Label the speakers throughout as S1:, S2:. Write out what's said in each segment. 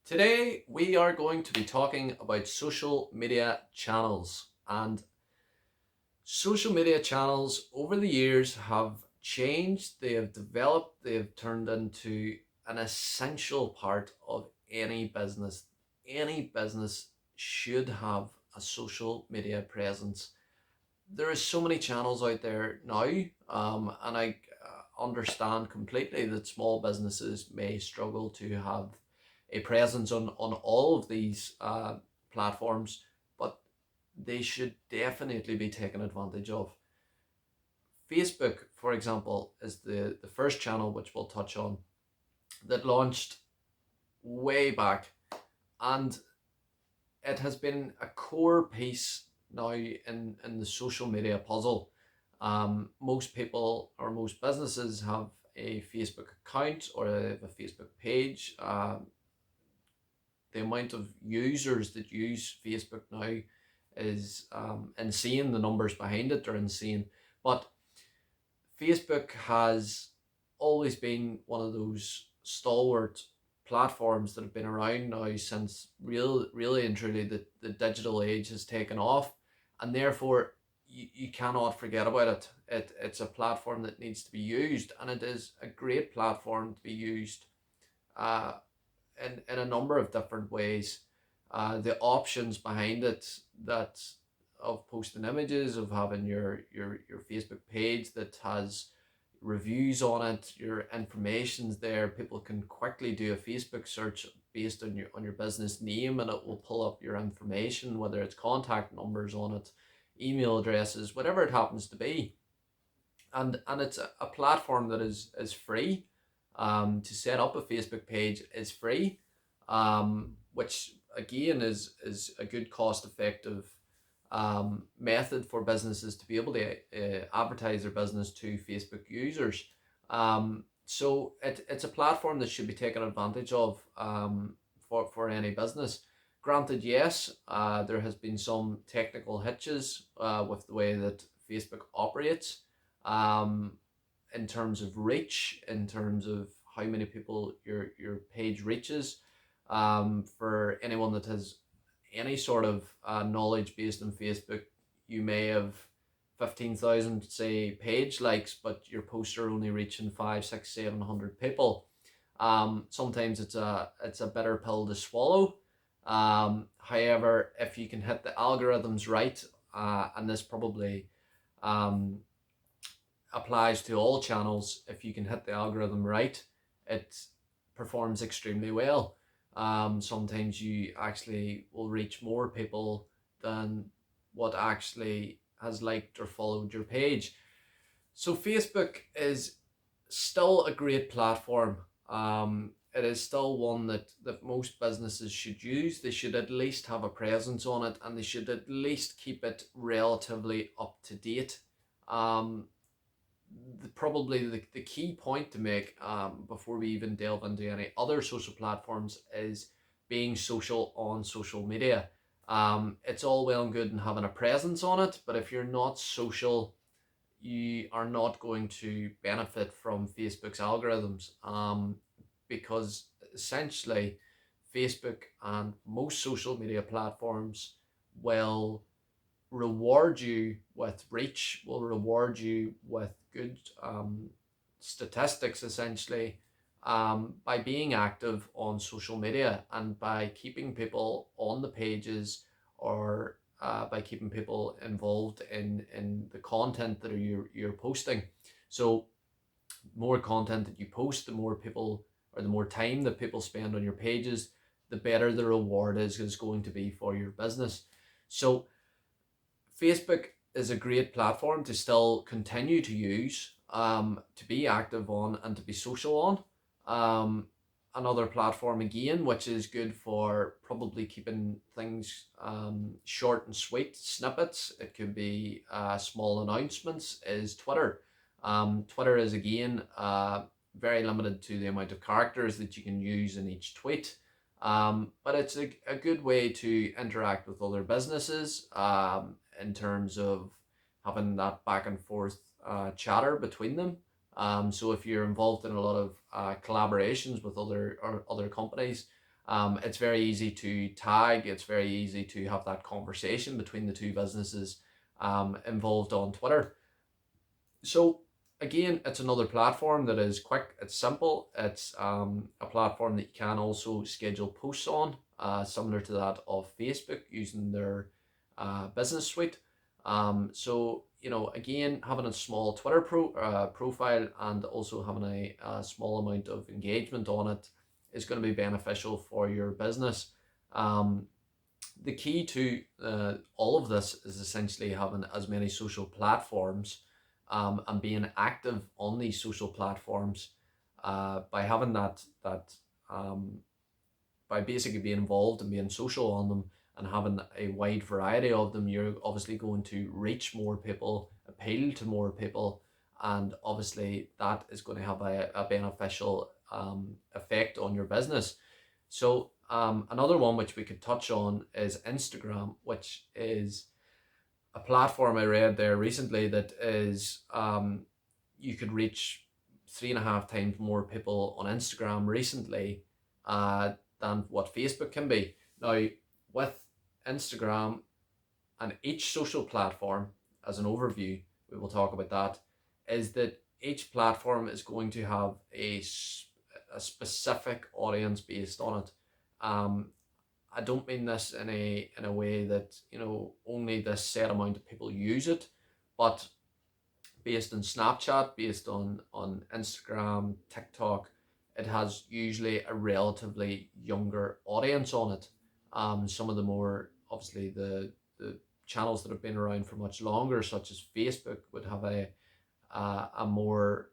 S1: Today we are going to be talking about social media channels, and social media channels over the years have changed, they have developed, they have turned into an essential part of any business. Any business should have a social media presence. There are so many channels out there now, and I understand completely that small businesses may struggle to have a presence on all of these platforms, but they should definitely be taken advantage of. Facebook, for example, is the first channel which we'll touch on, that launched way back, and it has been a core piece now in the social media puzzle. Most people or most businesses have a Facebook account or a Facebook page. The amount of users that use Facebook now is insane. The numbers behind it are insane. But Facebook has always been one of those stalwart platforms that have been around now since really and truly the digital age has taken off, and therefore you cannot forget about it. It's a platform that needs to be used, and it is a great platform to be used uh, in a number of different ways. The options behind it, that of posting images, of having your Facebook page that has reviews on it, your information's there. People can quickly do a Facebook search based on your business name, and it will pull up your information, whether it's contact numbers on it, email addresses, whatever it happens to be. And it's a platform that is free. To set up a Facebook page is free, which again is a good cost effective method for businesses to be able to advertise their business to Facebook users. So it's a platform that should be taken advantage of for any business. Granted, yes, there has been some technical hitches with the way that Facebook operates, um, in terms of reach, in terms of how many people your page reaches. For anyone that has any sort of knowledge based on Facebook, you may have 15,000 say page likes, but your posts are only reaching 5, 6, 700 people. Sometimes it's a bitter pill to swallow. However, if you can hit the algorithms right, and this probably um, applies to all channels, if you can hit the algorithm right, it performs extremely well. Sometimes you actually will reach more people than what actually has liked or followed your page. So Facebook is still a great platform. It is still one that most businesses should use. They should at least have a presence on it, and they should at least keep it relatively up to date. Um, Probably the key point to make, before we even delve into any other social platforms, is being social on social media. It's all well and good and having a presence on it, but if you're not social, you are not going to benefit from Facebook's algorithms, because essentially Facebook and most social media platforms will reward you with reach, will reward you with good statistics, essentially, by being active on social media and by keeping people on the pages, or by keeping people involved in the content that you're posting. So more content that you post, the more people, or the more time that people spend on your pages, the better the reward is going to be for your business. So Facebook is a great platform to still continue to use, to be active on, and to be social on. Another platform again, which is good for probably keeping things short and sweet, snippets. It could be small announcements, is Twitter. Twitter is again very limited to the amount of characters that you can use in each tweet. But it's a good way to interact with other businesses, in terms of having that back and forth chatter between them. So if you're involved in a lot of collaborations with other companies, It's very easy to tag, it's very easy to have that conversation between the two businesses involved on Twitter. So again, it's another platform that is quick, it's simple, it's a platform that you can also schedule posts on, similar to that of Facebook using their business suite. So again, having a small Twitter profile and also having a small amount of engagement on it is going to be beneficial for your business. The key to all of this is essentially having as many social platforms and being active on these social platforms by having um, by basically being involved and being social on them and having a wide variety of them. You're obviously going to reach more people, appeal to more people, and obviously that is going to have a beneficial effect on your business. So another one which we could touch on is Instagram, which is a platform I read there recently that is you could reach 3.5 times more people on Instagram recently than what Facebook can be. Now, with Instagram and each social platform, as an overview, we will talk about that, is that each platform is going to have a specific audience based on it. I don't mean this in a way that only this set amount of people use it, but based on Snapchat, based on Instagram, TikTok, it has usually a relatively younger audience on it. Some of the more obviously the channels that have been around for much longer, such as Facebook, would have a more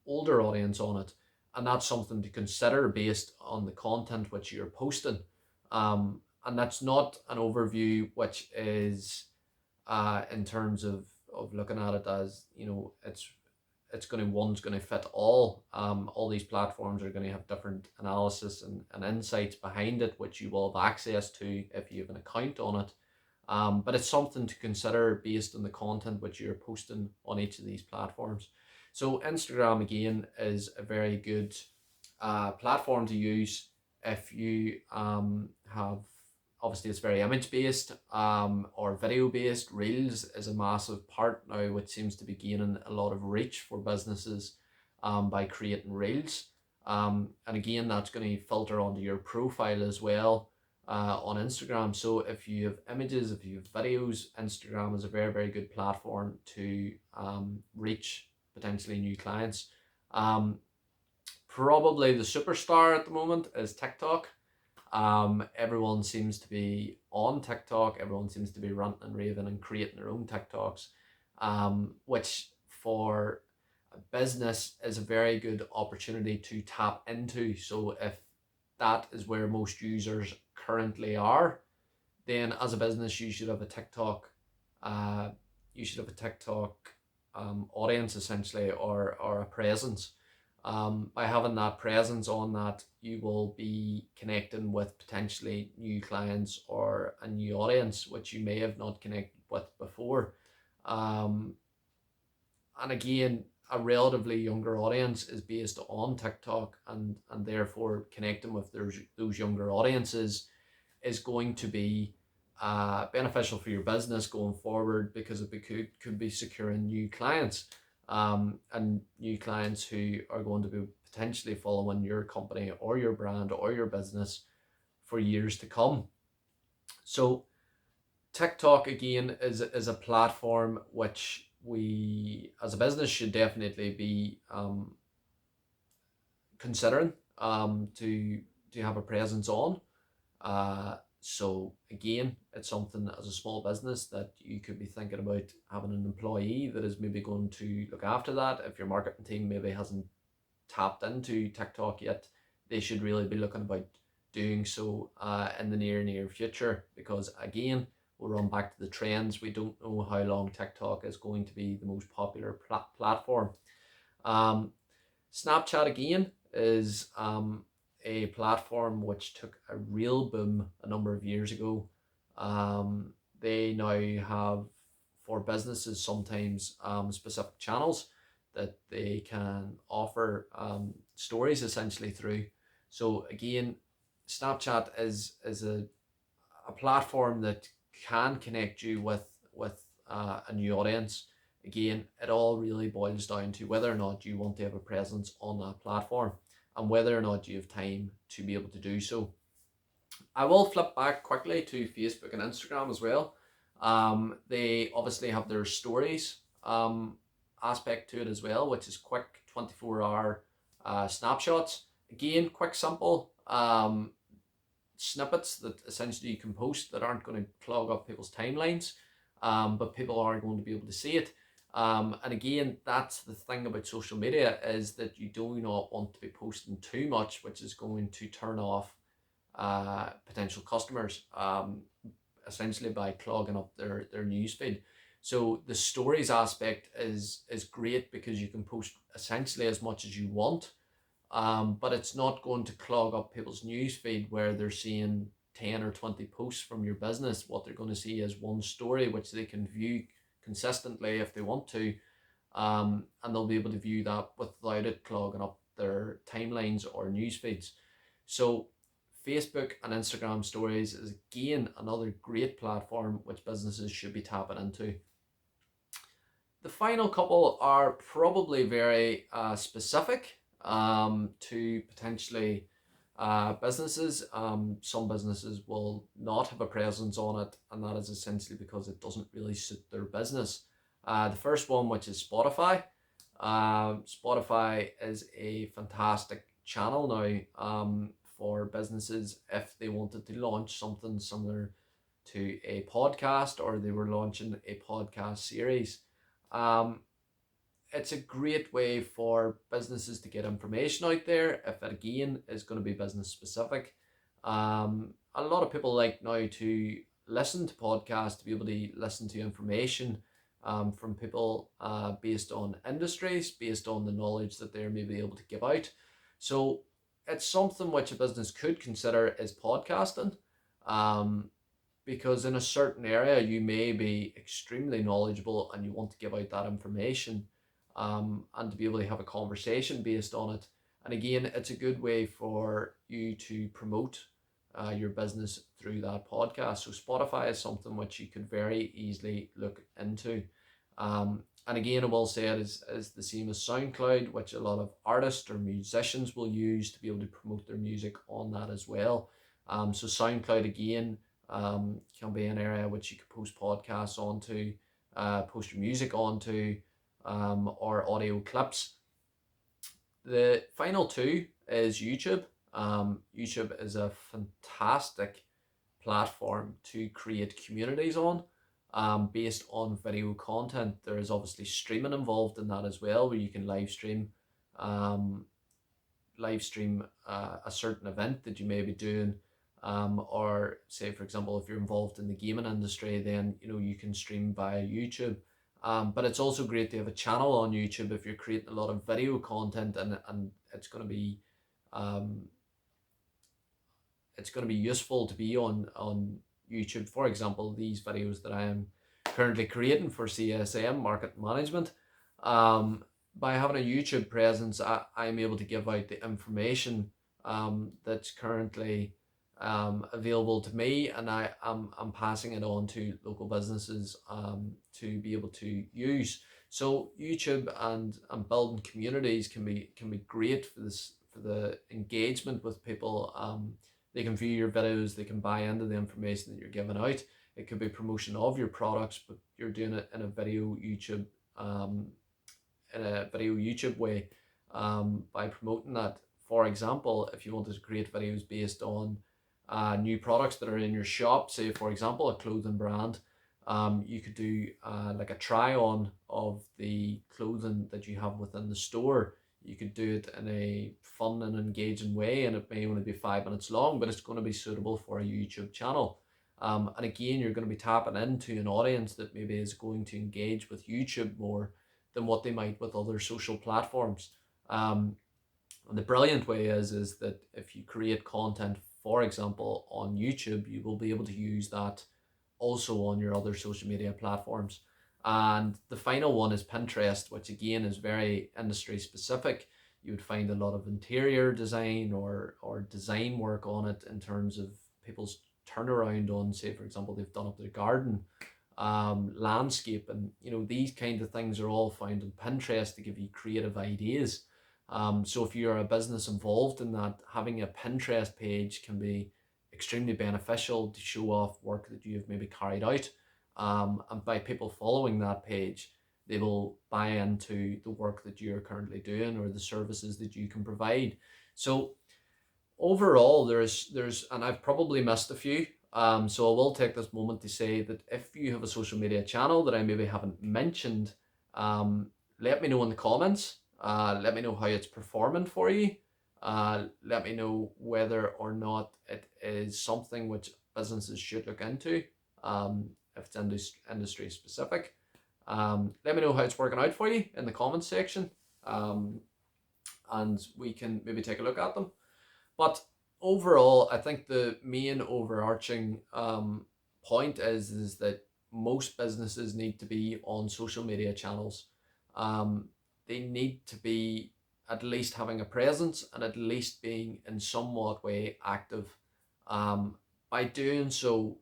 S1: older audience on it, and that's something to consider based on the content which you're posting. And that's not an overview which is in terms of looking at it as it's going to one's going to fit all. All these platforms are going to have different analysis and insights behind it, which you will have access to if you have an account on it. But it's something to consider based on the content which you're posting on each of these platforms. So Instagram again is a very good platform to use if you have, obviously it's very image based or video based. Reels is a massive part now, which seems to be gaining a lot of reach for businesses by creating reels. And again, that's going to filter onto your profile as well on Instagram. So if you have images, if you have videos, Instagram is a very, very good platform to reach potentially new clients. Probably the superstar at the moment is TikTok. Everyone seems to be on TikTok. Everyone seems to be ranting and raving and creating their own TikToks, which for a business is a very good opportunity to tap into. So if that is where most users currently are, then as a business you should have a TikTok. You should have a TikTok audience essentially, or a presence. By having that presence on that, you will be connecting with potentially new clients or a new audience which you may have not connected with before. And again, a relatively younger audience is based on TikTok, and therefore connecting with those younger audiences is going to be beneficial for your business going forward, because it could be securing new clients. And new clients who are going to be potentially following your company or your brand or your business for years to come. So TikTok again is a platform which we as a business should definitely be considering to have a presence on. So again, it's something as a small business that you could be thinking about having an employee that is maybe going to look after that. If your marketing team maybe hasn't tapped into TikTok yet, they should really be looking about doing so in the near future, because again, we'll run back to the trends. We don't know how long TikTok is going to be the most popular platform. Snapchat again is a platform which took a real boom a number of years ago. They now have, for businesses, sometimes specific channels that they can offer stories essentially through. So again, Snapchat is a platform that can connect you with a new audience. Again, it all really boils down to whether or not you want to have a presence on that platform and whether or not you have time to be able to do so. I will flip back quickly to Facebook and Instagram as well. They obviously have their stories aspect to it as well, which is quick 24-hour snapshots. Again, quick, simple snippets that essentially you can post that aren't going to clog up people's timelines, but people are going to be able to see it. And again, that's the thing about social media, is that you do not want to be posting too much, which is going to turn off potential customers, essentially by clogging up their newsfeed. So the stories aspect is great because you can post essentially as much as you want, but it's not going to clog up people's newsfeed where they're seeing 10 or 20 posts from your business. What they're going to see is one story which they can view consistently if they want to, and they'll be able to view that without it clogging up their timelines or news feeds. So Facebook and Instagram stories is again another great platform which businesses should be tapping into. The final couple are probably very specific to potentially businesses. Some businesses will not have a presence on it, and that is essentially because it doesn't really suit their business. The first one, which is Spotify. Spotify is a fantastic channel now for businesses if they wanted to launch something similar to a podcast, or they were launching a podcast series. It's a great way for businesses to get information out there if it again is going to be business specific. A lot of people like now to listen to podcasts, to be able to listen to information from people based on industries, based on the knowledge that they're maybe able to give out. So it's something which a business could consider is podcasting. Because in a certain area you may be extremely knowledgeable and you want to give out that information, and to be able to have a conversation based on it. And again, it's a good way for you to promote your business through that podcast. So Spotify is something which you could very easily look into. And again, I will say it is the same as SoundCloud, which a lot of artists or musicians will use to be able to promote their music on that as well. So SoundCloud again can be an area which you could post podcasts onto, post your music onto, or audio clips. The final two is YouTube. YouTube is a fantastic platform to create communities on, based on video content. There is obviously streaming involved in that as well, where you can live stream a certain event that you may be doing. Or say, for example, if you're involved in the gaming industry, then you can stream via YouTube. But it's also great to have a channel on YouTube if you're creating a lot of video content, and it's going to be useful to be on YouTube. For example, these videos that I am currently creating for CSM Market Management, by having a YouTube presence, I'm able to give out the information that's currently available to me, and I'm passing it on to local businesses to be able to use. So YouTube and building communities can be great for this, for the engagement with people. They can view your videos, they can buy into the information that you're giving out. It could be promotion of your products, but you're doing it in a video YouTube way, by promoting that. For example, if you wanted to create videos based on new products that are in your shop, say for example a clothing brand, you could do like a try on of the clothing that you have within the store. You could do it in a fun and engaging way, and it may only be 5 minutes long, but it's going to be suitable for a YouTube channel. And again, you're going to be tapping into an audience that maybe is going to engage with YouTube more than what they might with other social platforms. And the brilliant way is that if you create content, for example, on YouTube, you will be able to use that also on your other social media platforms. And the final one is Pinterest, which again is very industry specific. you would find a lot of interior design or design work on it in terms of people's turnaround on, say, for example, they've done up their garden, landscape, and these kind of things are all found on Pinterest to give you creative ideas. So if you're a business involved in that, having a Pinterest page can be extremely beneficial to show off work that you've maybe carried out. And by people following that page, they will buy into the work that you're currently doing or the services that you can provide. So overall, there's and I've probably missed a few. So I will take this moment to say that if you have a social media channel that I maybe haven't mentioned, let me know in the comments. Let me know how it's performing for you. Let me know whether or not it is something which businesses should look into, if it's industry specific. Let me know how it's working out for you in the comments section, and we can maybe take a look at them. But overall, I think the main overarching point is that most businesses need to be on social media channels. They need to be at least having a presence and at least being in somewhat way active. By doing so,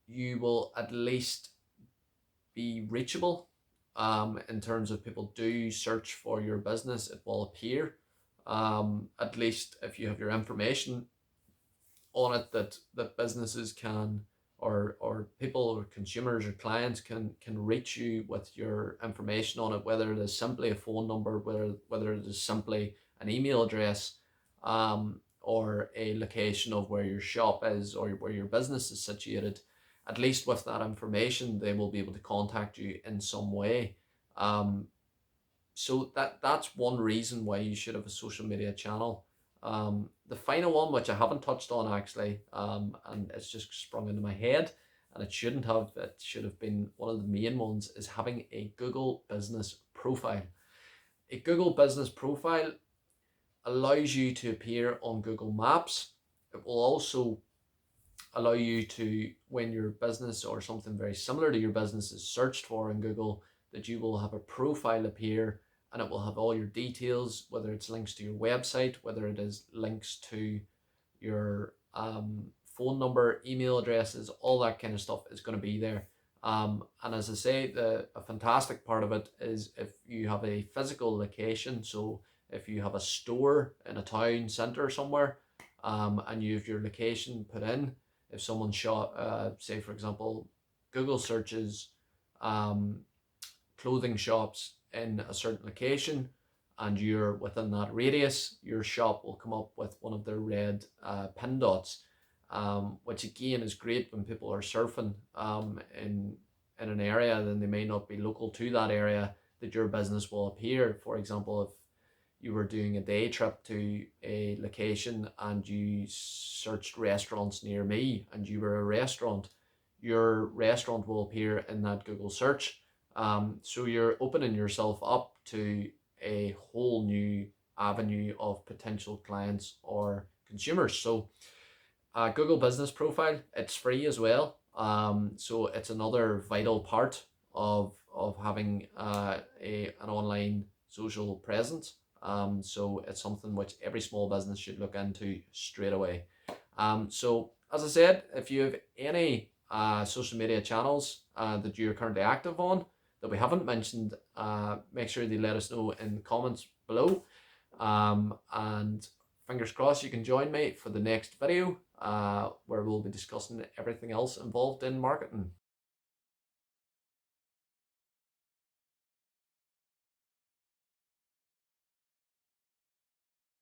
S1: you will at least be reachable. In terms of people do search for your business, it will appear. At least if you have your information on it, that businesses can, or people or consumers or clients can reach you with your information on it, whether it is simply a phone number, whether it is simply an email address, or a location of where your shop is or where your business is situated. At least with that information, they will be able to contact you in some way. So that's one reason why you should have a social media channel. The final one, which I haven't touched on actually, and it's just sprung into my head, and it should have been one of the main ones, is having a Google business profile. A Google business profile allows you to appear on Google Maps. It will also allow you to, when your business or something very similar to your business is searched for in Google, that you will have a profile appear, and it will have all your details, whether it's links to your website, whether it is links to your phone number, email addresses, all that kind of stuff is going to be there. And as I say, a fantastic part of it is if you have a physical location. So if you have a store in a town centre somewhere, and you have your location put in, if someone say for example, Google searches clothing shops in a certain location, and you're within that radius, your shop will come up with one of their red pin dots, which again is great when people are surfing in an area, then they may not be local to that area, that your business will appear. For example, if you were doing a day trip to a location and you searched restaurants near me and you were a restaurant, your restaurant will appear in that Google search. So you're opening yourself up to a whole new avenue of potential clients or consumers. So Google Business Profile, it's free as well. So it's another vital part of having an online social presence. So it's something which every small business should look into straight away. So as I said, if you have any social media channels that you're currently active on that we haven't mentioned, make sure you let us know in the comments below. And fingers crossed you can join me for the next video, where we'll be discussing everything else involved in marketing.